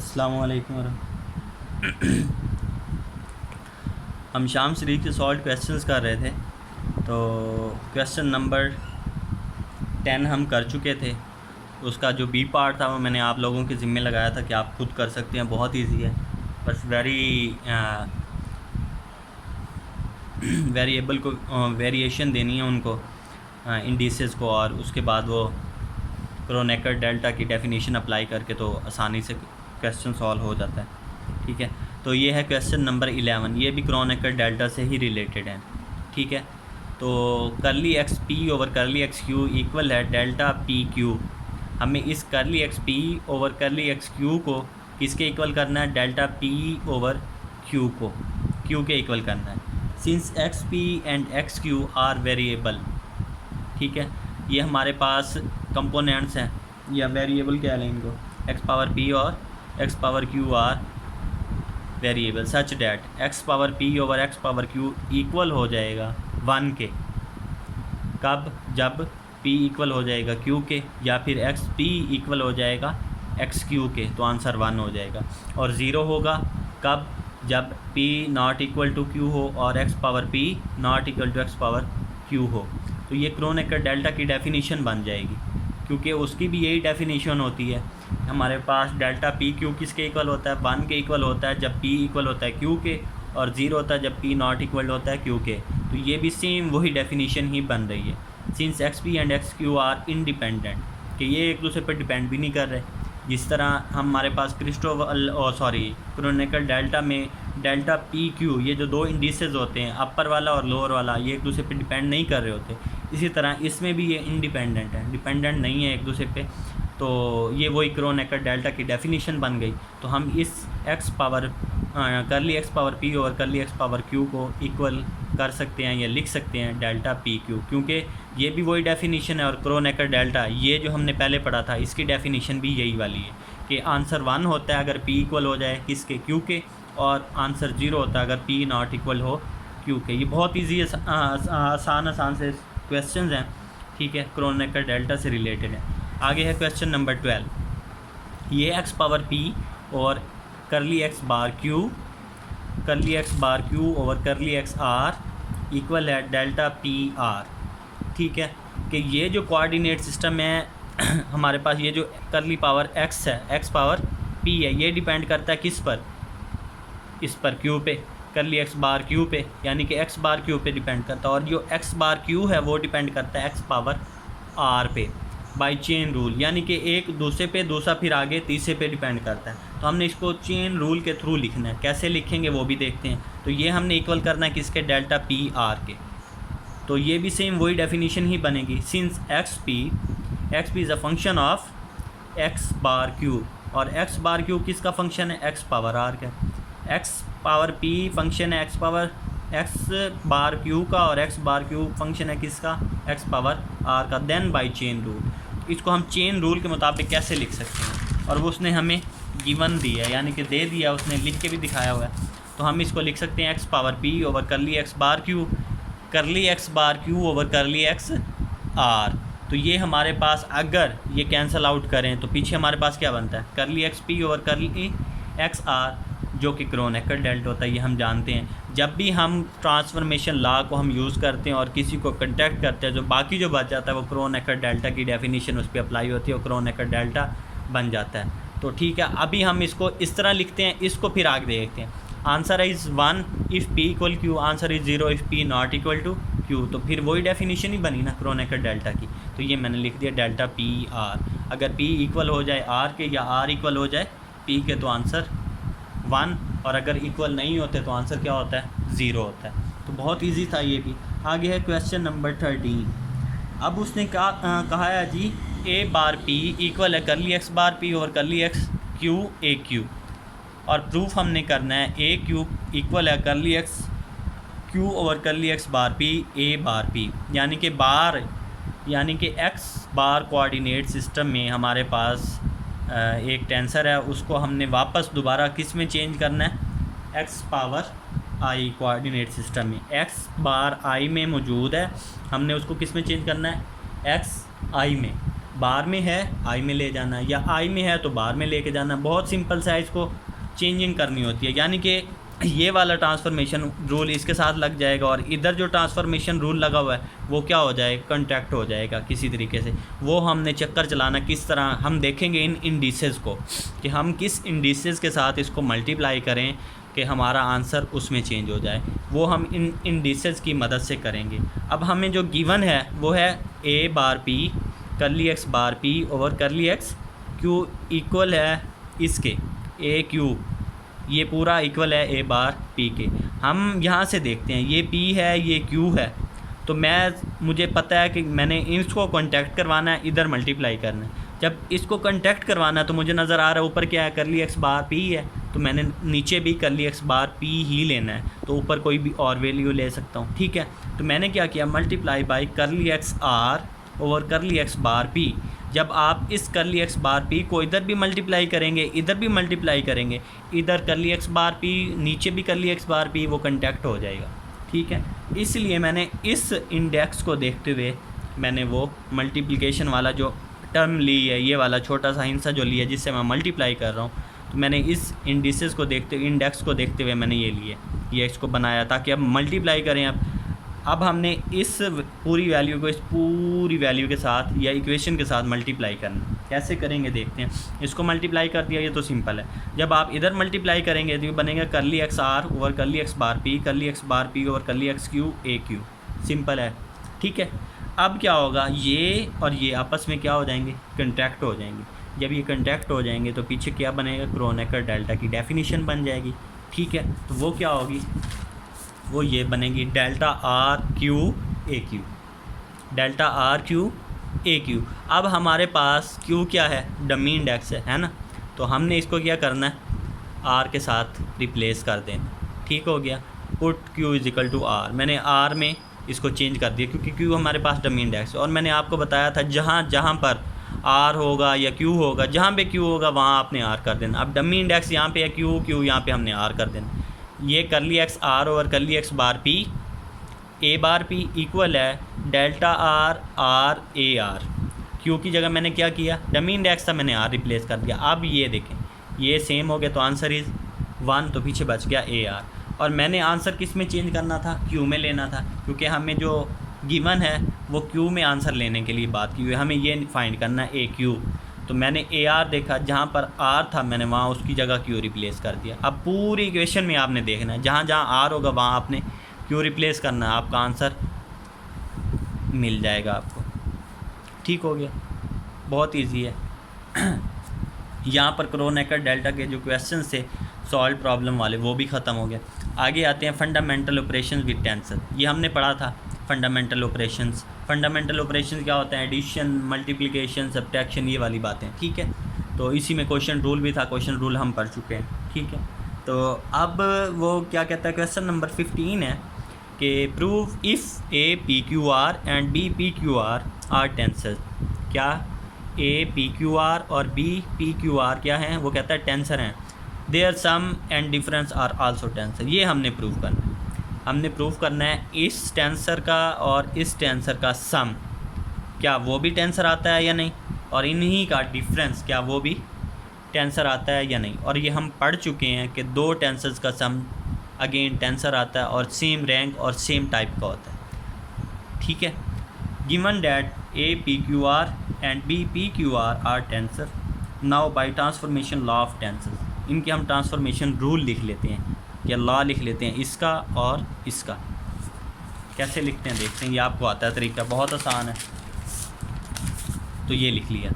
अस्सलामुअलैकुम हम शाम शरीफ के सॉल्व क्वेश्चंस कर रहे थे। तो क्वेश्चन नंबर 10 हम कर चुके थे। उसका जो बी पार्ट था वो मैंने आप लोगों के ज़िम्मे लगाया था कि आप खुद कर सकते हैं, बहुत इजी है। बस वेरिएबल को वेरिएशन देनी है उनको, इंडिसेस को, और उसके बाद वो क्रोनेकर डेल्टा की डेफिनेशन अप्लाई करके तो आसानी से क्वेश्चन सॉल्व हो जाता है। ठीक है, तो ये है क्वेश्चन नंबर 11। ये भी क्रोनेकर डेल्टा से ही रिलेटेड है। ठीक है, तो करली x p over curly x q equal है डेल्टा पी क्यू। हमें इस करली x p over curly x Q को किसके इक्वल करना है? डेल्टा पी ओवर क्यू को क्यू के इक्वल करना है। Since x P and x Q R variable. ठीक है, ये हमारे पास कंपोनेंट्स हैं या वेरिएबल कह लें इनको, एक्स पावर पी और x power Q R variable such that x power p over x power Q equal हो जाएगा 1 के। कब? जब p इक्वल हो जाएगा q के, या फिर एक्स पी इक्वल हो जाएगा एक्स क्यू के, तो आंसर 1 हो जाएगा। और 0 होगा कब? जब p not equal to q हो और x power p not equal to x power q हो। तो ये क्रोनेकर डेल्टा की डेफिनेशन बन जाएगी, क्योंकि उसकी भी यही डेफिनेशन होती है। हमारे पास डेल्टा पी क्यू किसके इक्वल होता है? 1 के इक्वल होता है जब p इक्वल होता है q के, और 0 होता है जब p नॉट इक्वल होता है q के। तो ये भी सेम वही डेफिनेशन ही बन रही है। Since x P and x Q R independent, कि ये एक दूसरे पर डिपेंड भी नहीं कर रहे। जिस तरह हमारे पास क्रोनेकर डेल्टा में डेल्टा पी क्यू, ये जो दो इंडिसेस होते हैं, अपर वाला और लोअर वाला, ये एक दूसरे पे डिपेंड नहीं कर रहे होते। इसी तरह इसमें भी ये इंडिपेंडेंट है, डिपेंडेंट नहीं है एक दूसरे पे। तो ये वही क्रोनेकर डेल्टा की डेफिनेशन बन गई। तो हम इस एक्स पावर करली एक्स पावर पी और करली एक्स पावर क्यू को इक्वल कर सकते हैं या लिख सकते हैं डेल्टा पी क्यू, क्योंकि ये भी वही डेफिनेशन है। और क्रोनेकर डेल्टा, ये जो हमने पहले पढ़ा था, इसकी डेफिनेशन भी यही वाली है कि आंसर 1 होता है अगर p इक्वल हो जाए किसके? q के, और आंसर 0 होता है अगर p नॉट इक्वल हो q के। ये बहुत ईजी आसान से क्वेश्चन हैं। ठीक है, क्रोनेकर डेल्टा से रिलेटेड है। आगे है क्वेश्चन नंबर 12। ये एक्स पावर p और curly x bar q over curly x r equal है डेल्टा पी आर। ठीक है, कि ये जो कोऑर्डिनेट सिस्टम है हमारे पास, ये जो करली पावर x है, एक्स पावर p है, ये डिपेंड करता है किस पर? इस पर q पे, करली एक्स बार क्यू पे, यानी कि x बार क्यू पे डिपेंड करता है। और जो x बार क्यू है वो डिपेंड करता है x पावर r पे, बाय चेन रूल, यानी कि एक दूसरे पे, दूसरा फिर आगे तीसरे पे डिपेंड करता है। तो हमने इसको चेन रूल के थ्रू लिखना है। कैसे लिखेंगे वो भी देखते हैं। तो ये हमने इक्वल करना है किसके? डेल्टा पी आर के। तो ये भी सेम वही डेफिनेशन ही बनेगी। Since x P is a function of x bar Q, और एक्स बार क्यू किसका फंक्शन है? एक्स पावर आर का। एक्स पावर पी फंक्शन है एक्स बार क्यू का, और एक्स बार क्यू फंक्शन है किसका? एक्स पावर आर का। देन बाय चेन रूल, इसको हम चेन रूल के मुताबिक कैसे लिख सकते हैं? और वो उसने हमें गिवन दिया है, यानी कि दे दिया, उसने लिख के भी दिखाया हुआ है। तो हम इसको लिख सकते हैं x power p over curly x bar q over curly x r. तो ये हमारे पास, अगर ये कैंसिल आउट करें तो पीछे हमारे पास क्या बनता है? Curly x p over curly x r, जो कि क्रोनेकर डेल्टा होता है। ये हम जानते हैं। जब भी हम ट्रांसफॉर्मेशन लॉ को हम यूज़ करते हैं और किसी को कंटेक्ट करते हैं, जो बाकी जो बच जाता है वो क्रोनेकर डेल्टा की डेफिनेशन उस पर अप्लाई होती है और क्रोनेकर डेल्टा बन जाता है। तो ठीक है, अभी हम इसको इस तरह लिखते हैं। इसको फिर आगे देखते हैं। Answer is 1 if p equal q, answer is 0 if p not equal to q। तो फिर वही डेफिनेशन ही बनी ना क्रोनेकर डेल्टा की। तो ये मैंने लिख दिया डेल्टा पी आर। अगर p इक्वल हो जाए r के या r इक्वल हो जाए p के, तो आंसर 1, और अगर इक्वल नहीं होते तो आंसर क्या होता है? 0 होता है। तो बहुत ईजी था ये भी। आगे है क्वेश्चन नंबर 13। अब उसने कहा है जी a बार p इक्वल है करली एक्स बार p और curly x q a q, और प्रूफ हमने करना है ए क्यू इक्वल है curly x q over curly x bar p a bar p, यानी कि एक्स बार कोऑर्डिनेट सिस्टम में हमारे पास एक टेंसर है, उसको हमने वापस दोबारा किस में चेंज करना है? X power I coordinate system में। एक्स बार आई में मौजूद है, हमने उसको किस में चेंज करना है? एक्स आई में। बार में है आई में ले जाना है, या आई में है तो बार में लेके जाना है। बहुत सिंपल सा इसको चेंजिंग करनी होती है, यानी कि ये वाला ट्रांसफॉर्मेशन रूल इसके साथ लग जाएगा और इधर जो ट्रांसफॉर्मेशन रूल लगा हुआ है वो क्या हो जाएगा, कॉन्ट्रैक्ट हो जाएगा किसी तरीके से। वो हमने चक्कर चलाना किस तरह, हम देखेंगे इन इंडिसेस को कि हम किस इंडिसेस के साथ इसको मल्टीप्लाई करें कि हमारा आंसर उसमें चेंज हो जाए, वो हम इन इंडिसेस की मदद से करेंगे। अब हमें जो गिवन है वो है a bar p curly x bar p over curly x q equal है इसके ए क्यू, ये पूरा इक्वल है ए बार पी के। हम यहाँ से देखते हैं ये पी है ये क्यू है, तो मुझे पता है कि मैंने इसको कॉन्टैक्ट करवाना है, इधर मल्टीप्लाई करना है। जब इसको कॉन्टैक्ट करवाना है तो मुझे नज़र आ रहा है ऊपर क्या है, करली एक्स बार पी है, तो मैंने नीचे भी करली एक्स बार पी ही लेना है, तो ऊपर कोई भी और वैल्यू ले सकता हूँ। ठीक है, तो मैंने क्या किया, multiply by curly x r over curly x bar p. जब आप इस करली एक्स बार पी को इधर भी मल्टीप्लाई करेंगे इधर भी मल्टीप्लाई करेंगे, इधर करली एक्स बार पी नीचे भी करली एक्स बार पी, वो कॉन्टैक्ट हो जाएगा। ठीक है, इसलिए मैंने इस इंडेक्स को देखते हुए मैंने वो मल्टीप्लिकेशन वाला जो टर्म ली है, ये वाला छोटा सा हिस्सा जो लिया जिससे मैं मल्टीप्लाई कर रहा हूँ, तो मैंने इस इंडिसेस को देखते हुए इंडेक्स को देखते हुए मैंने ये लिए, ये इसको बनाया ताकि अब मल्टीप्लाई करें। अब हमने इस पूरी वैल्यू को इस पूरी वैल्यू के साथ या इक्वेशन के साथ मल्टीप्लाई करना, कैसे करेंगे देखते हैं। इसको मल्टीप्लाई कर दिया, ये तो सिंपल है। जब आप इधर मल्टीप्लाई करेंगे तो ये बनेगा curly x r over curly x bar p, curly x bar p over curly x q a q, simple है। ठीक है, अब क्या होगा, ये और ये आपस में क्या हो जाएंगे, कॉन्ट्रैक्ट हो जाएंगे। जब ये कॉन्ट्रैक्ट हो जाएंगे तो पीछे क्या बनेगा, क्रोनेकर डेल्टा की डेफिनेशन बन जाएगी। ठीक है, तो वो क्या होगी, वो ये बनेगी delta R Q a Q, delta R Q a Q. अब हमारे पास क्यू क्या है, डमी इंडेक्स है ना, तो हमने इसको क्या करना है, आर के साथ रिप्लेस कर देना। ठीक हो गया, put q is equal to r, मैंने आर में इसको चेंज कर दिया क्योंकि क्यू हमारे पास डमी इंडेक्स है। और मैंने आपको बताया था जहाँ जहाँ पर आर होगा या क्यू होगा, जहाँ पे क्यू होगा वहाँ आपने आर कर देना। अब डमी इंडेक्स यहाँ पे है क्यू, क्यू यहाँ पे हमने आर कर देना। ये curly x r over curly x bar p a bar p equal है delta r r a r. Q की जगह मैंने क्या किया, डमी इंडेक्स था, मैंने आर रिप्लेस कर दिया। अब ये देखें ये सेम हो गया तो आंसर इज़ 1, तो पीछे बच गया ए आर। और मैंने आंसर किस में चेंज करना था, क्यू में लेना था, क्योंकि हमें जो गिवन है वो क्यू में आंसर लेने के लिए बात की हुई है, हमें ये फाइंड करना है ए क्यू। तो मैंने ए आर देखा, जहाँ पर आर था मैंने वहाँ उसकी जगह क्यू रिप्लेस कर दिया। अब पूरी इक्वेशन में आपने देखना है जहाँ जहाँ आर होगा वहाँ आपने क्यू रिप्लेस करना है, आपका आंसर मिल जाएगा आपको। ठीक हो गया, बहुत इजी है। यहाँ पर क्रोनेकर डेल्टा के जो क्वेश्चन थे सॉल्व प्रॉब्लम वाले वो भी ख़त्म हो गया। आगे आते हैं फंडामेंटल ऑपरेशंस विद टेंसर। ये हमने पढ़ा था फंडामेंटल ऑपरेशंस। फंडामेंटल ऑपरेशंस क्या होता है, एडिशन, मल्टीप्लिकेशन, सब्ट्रैक्शन, ये वाली बातें। ठीक है, तो इसी में क्वेश्चन रूल भी था, क्वेश्चन रूल हम पढ़ चुके हैं। ठीक है, तो अब वो क्या कहता है, क्वेश्चन नंबर 15 है कि prove if A p q r and B p q r tensor. क्या ए पी क्यू आर और बी पी क्यू आर क्या हैं, वो कहता है टेंसर हैं। Their sum and difference are also tensor. ये हमने प्रूव करना है, हमने प्रूव करना है इस टेंसर का और इस टेंसर का सम क्या वो भी टेंसर आता है या नहीं, और इन्हीं का डिफरेंस क्या वो भी टेंसर आता है या नहीं। और ये हम पढ़ चुके हैं कि दो टेंसर्स का सम अगेन टेंसर आता है और सेम रैंक और सेम टाइप का होता है। ठीक है, given that A p q r and B p q r tensor, now by transformation law of tensor. इनके हम ट्रांसफॉर्मेशन रूल लिख लेते हैं या लॉ लिख लेते हैं, इसका और इसका। कैसे लिखते हैं देखते हैं, ये आपको आता है तरीका, बहुत आसान है। तो ये लिख लिया,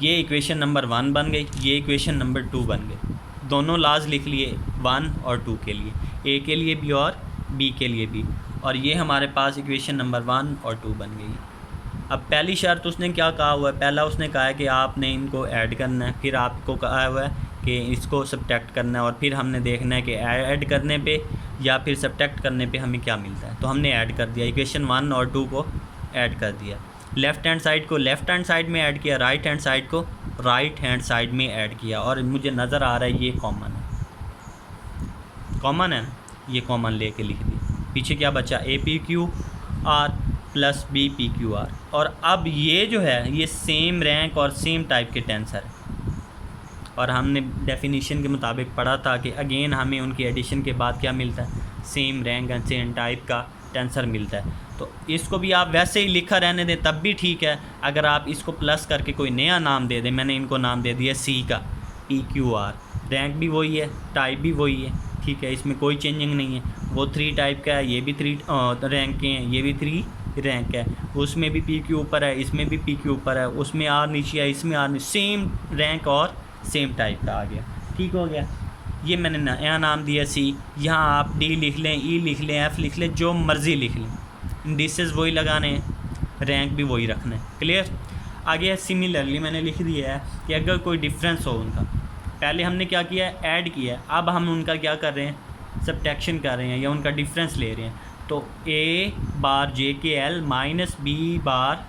ये इक्वेशन नंबर 1 बन गई, ये इक्वेशन नंबर 2 बन गई। दोनों लॉज लिख लिए 1 और 2 के लिए, ए के लिए भी और बी के लिए भी। और ये हमारे पास इक्वेशन नंबर 1 और 2 बन गई। अब पहली शर्त उसने क्या कहा हुआ है, पहला उसने कहा है कि आपने इनको ऐड करना है, फिर आपको कहा हुआ है कि इसको सब्ट्रैक्ट करना है, और फिर हमने देखना है कि ऐड करने पे या फिर सब्ट्रैक्ट करने पे हमें क्या मिलता है। तो हमने ऐड कर दिया, इक्वेशन 1 और 2 को ऐड कर दिया। लेफ़्ट हैंड साइड को लेफ़्ट हैंड साइड में ऐड किया, राइट हैंड साइड को राइट हैंड साइड में ऐड किया। और मुझे नज़र आ रहा है ये कॉमन है, कॉमन है, ये कॉमन लेके लिख दिया। पीछे क्या बचा, A p q r, plus B p q r. और अब ये जो है ये सेम रैंक और सेम टाइप के टेंसर है, और हमने डेफिनेशन के मुताबिक पढ़ा था कि अगेन हमें उनकी एडिशन के बाद क्या मिलता है, same rank and same type का टेंसर मिलता है। तो इसको भी आप वैसे ही लिखा रहने दें तब भी ठीक है, अगर आप इसको प्लस करके कोई नया नाम दे दें, मैंने इनको नाम दे दिया सी का, पी क्यू आर, रैंक भी वही है, टाइप भी वही है, ठीक है, इसमें कोई चेंजिंग नहीं है। वो 3 टाइप का है, ये भी 3 रैंक के हैं, ये भी 3 रैंक है, उसमें भी पी क्यू ऊपर है, इसमें भी पी क्यू ऊपर है, उसमें आर नीचे है, इसमें आर नीचे, सेम रैंक और सेम टाइप का आ गया, ठीक हो गया। ये मैंने नया नाम दिया सी, यहाँ आप डी लिख लें, ई लिख लें, एफ़ लिख लें, जो मर्ज़ी लिख लें, इंडिसेस वही लगाने हैं, रैंक भी वही रखना है, क्लियर। आगे सिमिलरली मैंने लिख दिया है कि अगर कोई डिफरेंस हो उनका, पहले हमने क्या किया है, ऐड किया है, अब हम उनका क्या कर रहे हैं, सब्ट्रैक्शन कर रहे हैं या उनका डिफरेंस ले रहे हैं। तो ए बार जे के एल माइनस बी बार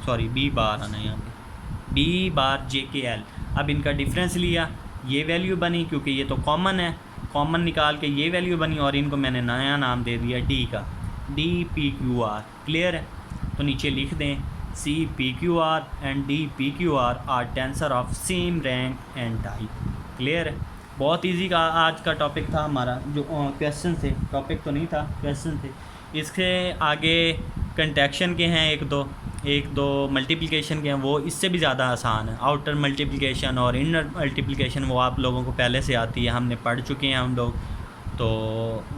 आना है यहाँ पे, बी बार जे के एल। अब इनका डिफरेंस लिया, ये वैल्यू बनी, क्योंकि ये तो कॉमन है, कॉमन निकाल के ये वैल्यू बनी, और इनको मैंने नया नाम दे दिया डी का, D p q r, clear है। तो नीचे लिख दें C p q r and D p q r tensor of same rank and type, clear है। बहुत इजी का आज का टॉपिक था हमारा, जो क्वेश्चन थे, टॉपिक तो नहीं था, क्वेश्चन थे। इसके आगे कंटेक्शन के हैं एक दो मल्टीप्लिकेशन के हैं, वो इससे भी ज़्यादा आसान है। आउटर मल्टीप्लिकेशन और इनर मल्टीप्लिकेशन वो आप लोगों को पहले से आती है, हमने पढ़ चुके हैं हम लोग, तो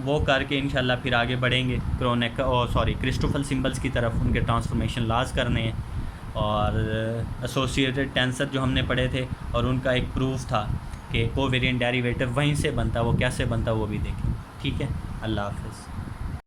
वो करके इंशाल्लाह फिर आगे बढ़ेंगे क्रिस्टोफल सिंबल्स की तरफ, उनके ट्रांसफॉर्मेशन लाज करने हैं, और एसोसिएटेड टेंसर जो हमने पढ़े थे और उनका एक प्रूफ था कि कोवेरिएंट डेरिवेटिव वहीं से बनता, वो कैसे बनता वो भी देखें, ठीक है। अल्लाह हाफ़िज़।